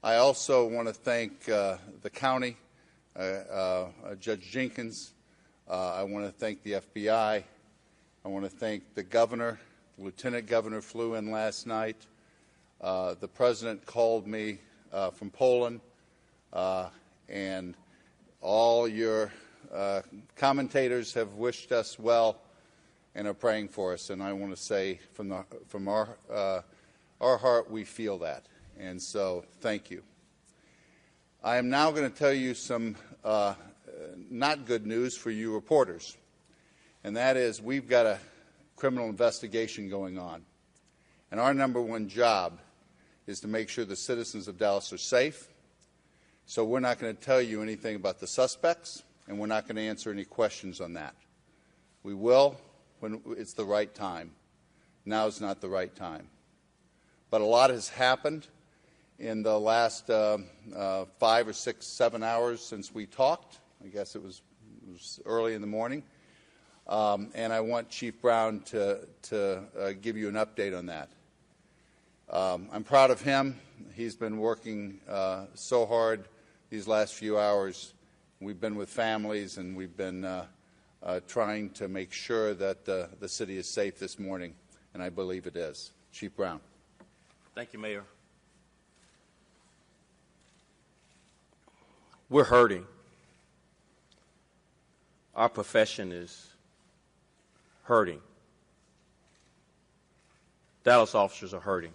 I also want to thank the county, Judge Jenkins. I want to thank the FBI. I want to thank the governor. The Lieutenant Governor flew in last night. The President called me from Poland, and all your commentators have wished us well and are praying for us. And I want to say from our heart, we feel that. And so thank you. I am now going to tell you some not good news for you reporters, and that is we've got a criminal investigation going on. And our number one job is to make sure the citizens of Dallas are safe. So we're not going to tell you anything about the suspects, and we're not going to answer any questions on that. We will when it's the right time. Now is not the right time. But a lot has happened in the last 5 or 6, 7 hours since we talked. I guess it was early in the morning. And I want Chief Brown to give you an update on that. I'm proud of him. He's been working so hard these last few hours. We've been with families, and we've been trying to make sure that the city is safe this morning, and I believe it is. Chief Brown. Thank you, Mayor. We're hurting. Our profession is hurting. Dallas officers are hurting.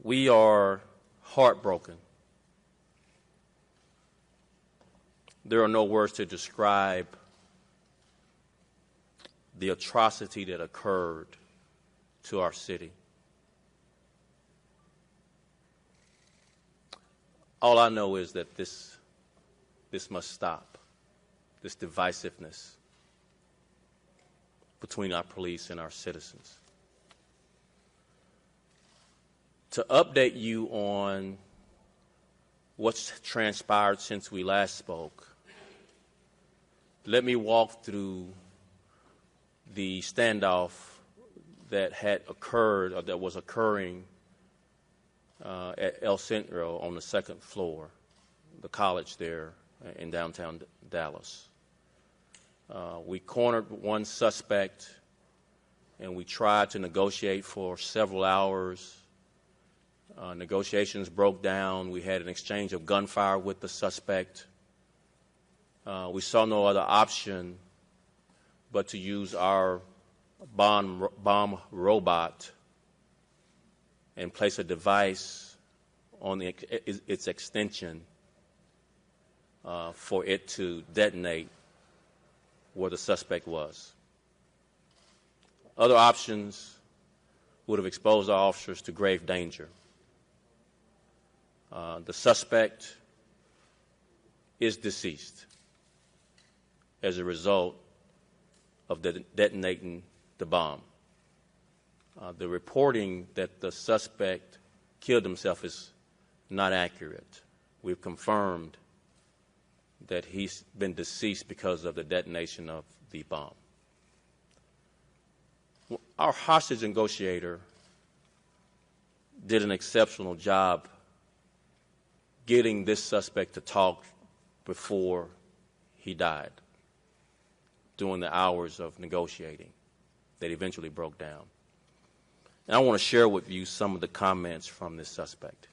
We are heartbroken. There are no words to describe the atrocity that occurred to our city. All I know is that this must stop, this divisiveness between our police and our citizens. To update you on what's transpired since we last spoke, let me walk through the standoff that had occurred, or that was occurring at El Centro on the second floor, the college there in downtown Dallas. We cornered one suspect, and we tried to negotiate for several hours. Negotiations broke down. We had an exchange of gunfire with the suspect. We saw no other option but to use our bomb robot and place a device on its extension for it to detonate where the suspect was. Other options would have exposed our officers to grave danger. The suspect is deceased as a result of detonating the bomb. The reporting that the suspect killed himself is not accurate. We've confirmed that he's been deceased because of the detonation of the bomb. Our hostage negotiator did an exceptional job getting this suspect to talk before he died during the hours of negotiating that eventually broke down. And I want to share with you some of the comments from this suspect.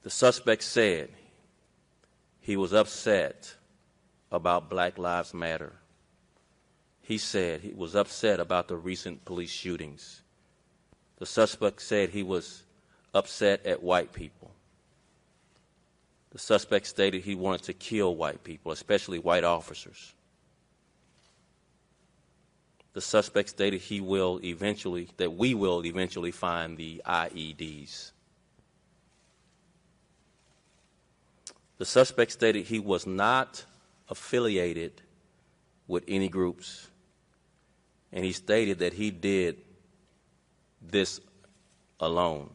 The suspect said he was upset about Black Lives Matter. He said he was upset about the recent police shootings. The suspect said he was upset at white people. The suspect stated he wanted to kill white people, especially white officers. The suspect stated that we will eventually find the IEDs. The suspect stated he was not affiliated with any groups, and he stated that he did this alone.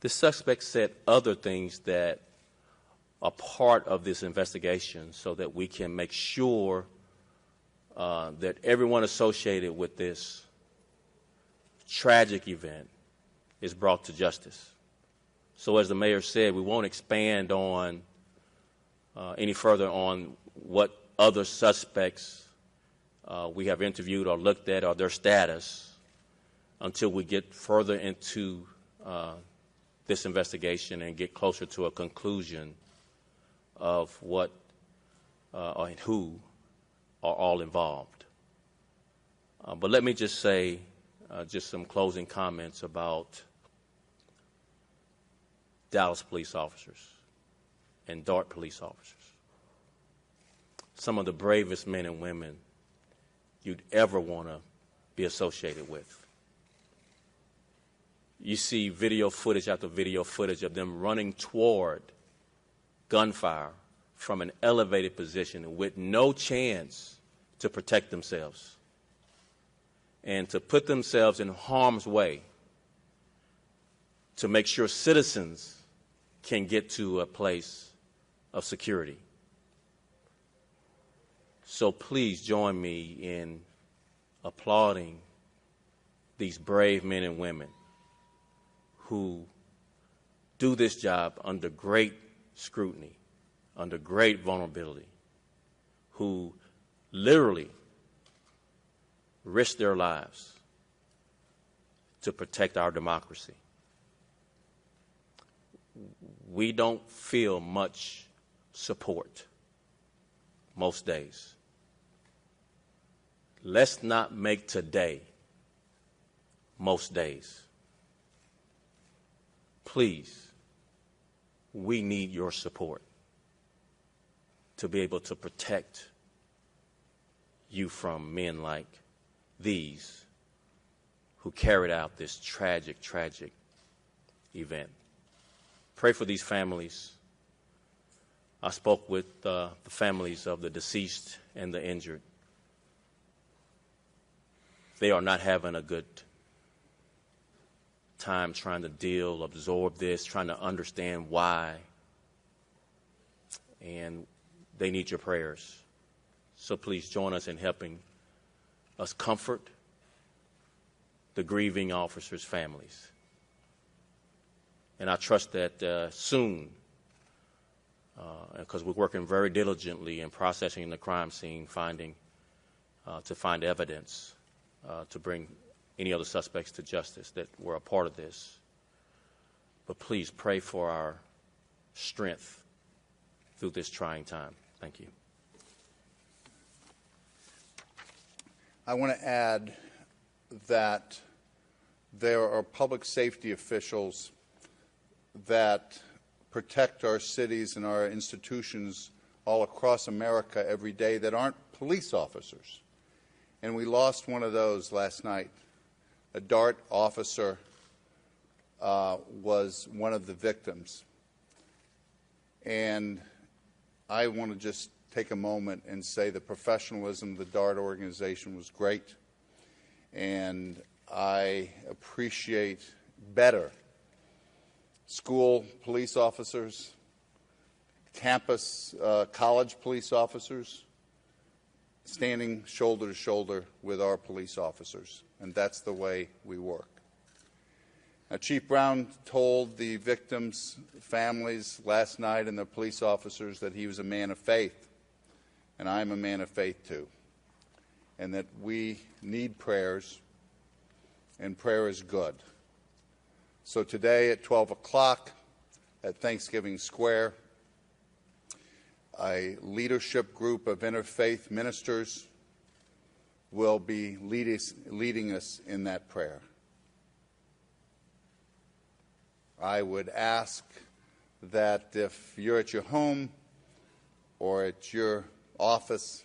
The suspect said other things that are part of this investigation so that we can make sure that everyone associated with this tragic event is brought to justice. So as the mayor said, we won't expand on any further on what other suspects we have interviewed or looked at or their status until we get further into this investigation and get closer to a conclusion of what and who are all involved. But let me just say just some closing comments about Dallas police officers and Dart police officers. Some of the bravest men and women you'd ever want to be associated with. You see video footage after video footage of them running toward gunfire from an elevated position with no chance to protect themselves and to put themselves in harm's way to make sure citizens can get to a place of security. So please join me in applauding these brave men and women who do this job under great scrutiny, under great vulnerability, who literally risk their lives to protect our democracy. We don't feel much support most days. Let's not make today most days. Please, we need your support to be able to protect you from men like these who carried out this tragic, tragic event. Pray for these families. I spoke with the families of the deceased and the injured. They are not having a good time trying to deal, absorb this, trying to understand why. And they need your prayers. So please join us in helping us comfort the grieving officers' families. And I trust that soon, because we're working very diligently in processing the crime scene, to find evidence to bring any other suspects to justice that were a part of this. But please pray for our strength through this trying time. Thank you. I want to add that there are public safety officials that protect our cities and our institutions all across America every day that aren't police officers. And we lost one of those last night. A DART officer was one of the victims. And I want to just take a moment and say the professionalism of the DART organization was great. And I appreciate better school police officers, campus, college police officers, standing shoulder to shoulder with our police officers. And that's the way we work. Now, Chief Brown told the victims' families last night and the police officers that he was a man of faith. And I'm a man of faith too. And that we need prayers, and prayer is good. So today at 12 o'clock at Thanksgiving Square, a leadership group of interfaith ministers will be leading us in that prayer. I would ask that if you're at your home or at your office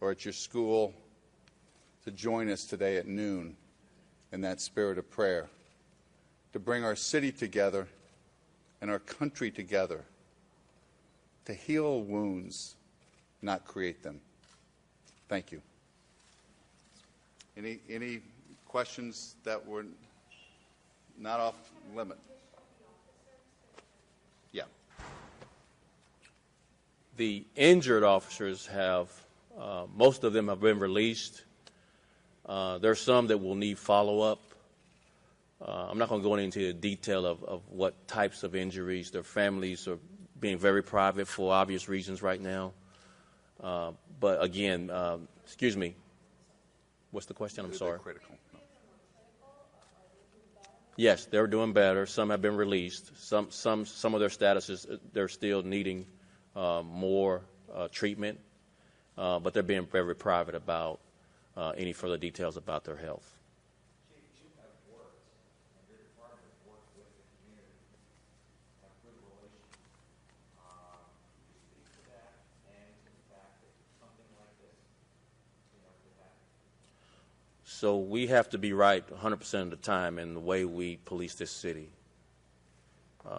or at your school, to join us today at noon in that spirit of prayer, to bring our city together and our country together, to heal wounds, not create them. Thank you. Any questions that were not off limit? Yeah. The injured officers have Most of them have been released. There are some that will need follow-up. I'm not going to go into the detail of what types of injuries. Their families are being very private for obvious reasons right now. But again, excuse me, what's the question? I'm sorry. Critical. No. Yes, they're doing better. Some have been released. Some of their statuses, they're still needing more treatment, but they're being very private about any further details about their health. You have worked, and your department has worked with the community, have good relations. You speak to that and to the fact that something like this, could happen. So we have to be right 100% of the time in the way we police this city.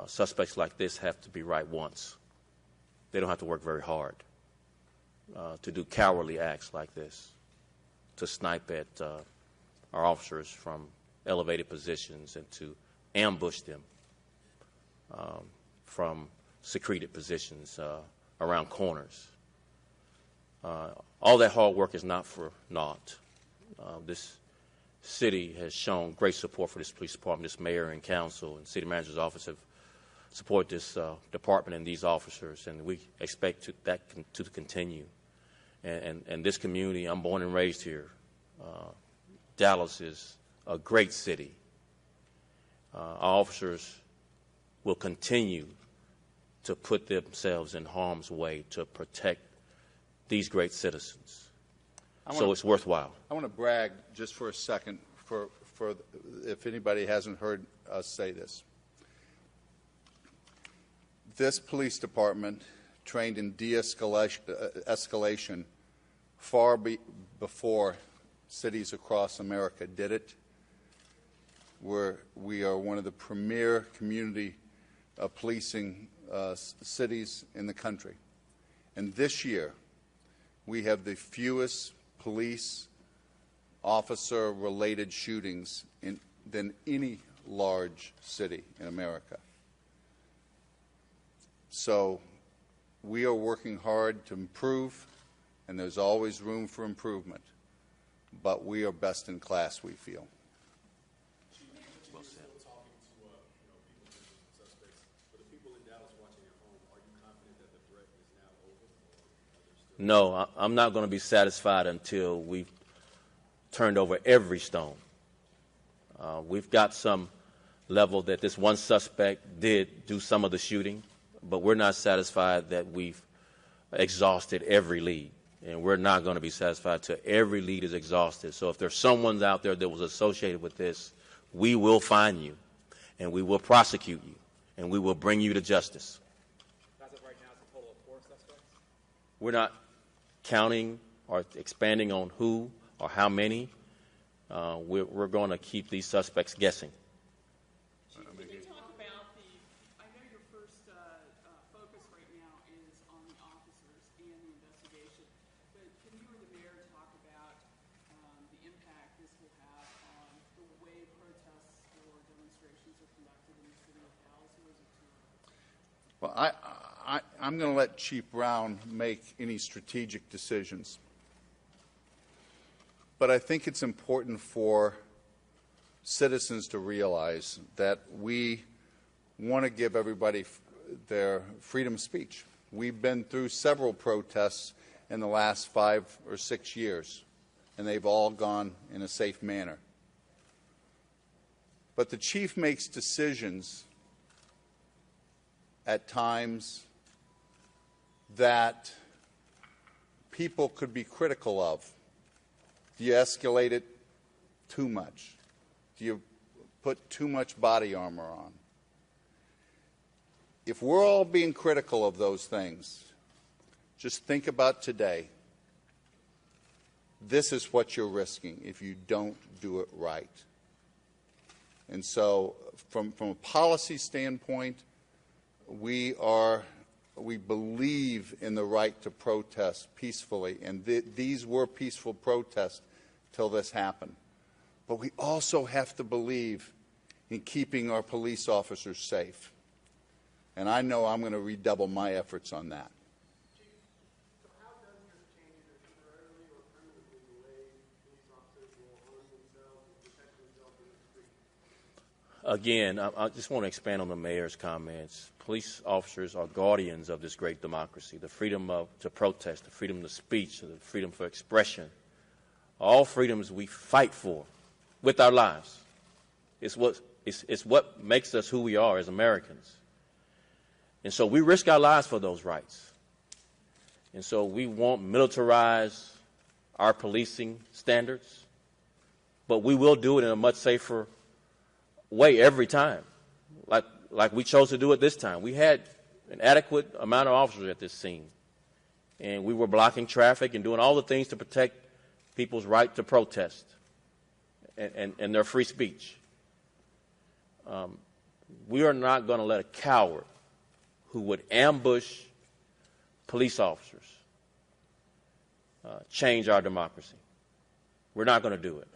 Suspects like this have to be right once. They don't have to work very hard to do cowardly acts like this, to snipe at our officers from elevated positions and to ambush them from secreted positions around corners. All that hard work is not for naught. This city has shown great support for this police department. This mayor and council and city manager's office have supported this department and these officers, and we expect that to continue. And this community, I'm born and raised here. Dallas is a great city. Our officers will continue to put themselves in harm's way to protect these great citizens. So it's worthwhile. I want to brag just for a second for if anybody hasn't heard us say this. This police department trained in de-escalation far before cities across America did it. We are one of the premier community policing cities in the country. And this year, we have the fewest police officer-related shootings than any large city in America. So we are working hard to improve, and there's always room for improvement. But we are best in class, we feel. Well said. Talking to people, suspects, but the people in Dallas watching at home, are you confident that the threat is now over? No, I'm not going to be satisfied until we've turned over every stone. We've got some level that this one suspect did do some of the shooting, but we're not satisfied that we've exhausted every lead. And we're not going to be satisfied till every lead is exhausted. So if there's someone out there that was associated with this, we will find you, and we will prosecute you, and we will bring you to justice. As of right now, it's a total of 4 suspects? We're not counting or expanding on who or how many. We're going to keep these suspects guessing. Can you talk about I know your first focus right now is on the officers and the investigation, but can you or the mayor talk about the impact this will have on the way protests or demonstrations are conducted in the city of Dallas, or is it too early? Well, I'm going to let Chief Brown make any strategic decisions. But I think it's important for citizens to realize that we want to give everybody their freedom of speech. We've been through several protests in the last 5 or 6 years, and they've all gone in a safe manner. But the chief makes decisions at times that people could be critical of. Do you escalate it too much? Do you put too much body armor on? If we're all being critical of those things, just think about today. This is what you're risking if you don't do it right. And so from a policy standpoint, we believe in the right to protest peacefully, and these were peaceful protests till this happened. But we also have to believe in keeping our police officers safe. And I know I'm going to redouble my efforts on that. So how does this change the Again, I just want to expand on the mayor's comments. Police officers are guardians of this great democracy, the freedom to protest, the freedom of speech, the freedom for expression. All freedoms we fight for with our lives. It's what makes us who we are as Americans. And so we risk our lives for those rights. And so we won't militarize our policing standards, but we will do it in a much safer way every time, like we chose to do it this time. We had an adequate amount of officers at this scene, and we were blocking traffic and doing all the things to protect people's right to protest and their free speech. We are not going to let a coward who would ambush police officers change our democracy. We're not going to do it.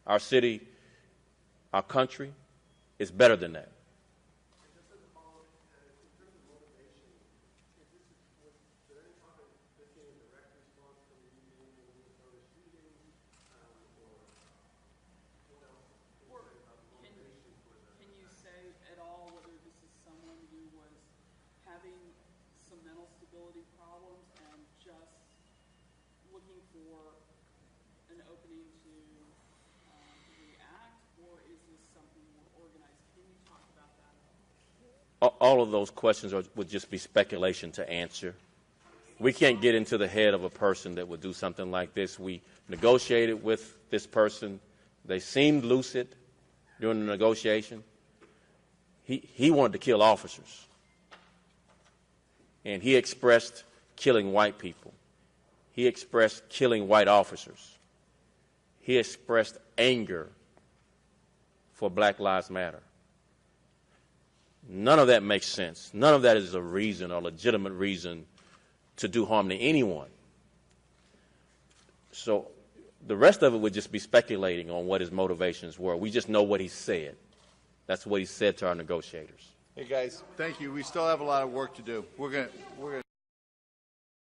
Our city, our country is better than that. Can you say at all whether this is someone who was having some mental stability problems and just looking for an opening to react, or is this something more organized? Can you talk about that? All of those questions would just be speculation to answer. We can't get into the head of a person that would do something like this. We negotiated with this person. They seemed lucid during the negotiation. He wanted to kill officers. And he expressed killing white people. He expressed killing white officers. He expressed anger for Black Lives Matter. None of that makes sense. None of that is a reason or legitimate reason to do harm to anyone. So the rest of it would just be speculating on what his motivations were. We just know what he said. That's what he said to our negotiators. Hey guys, thank you. We still have a lot of work to do. We're gonna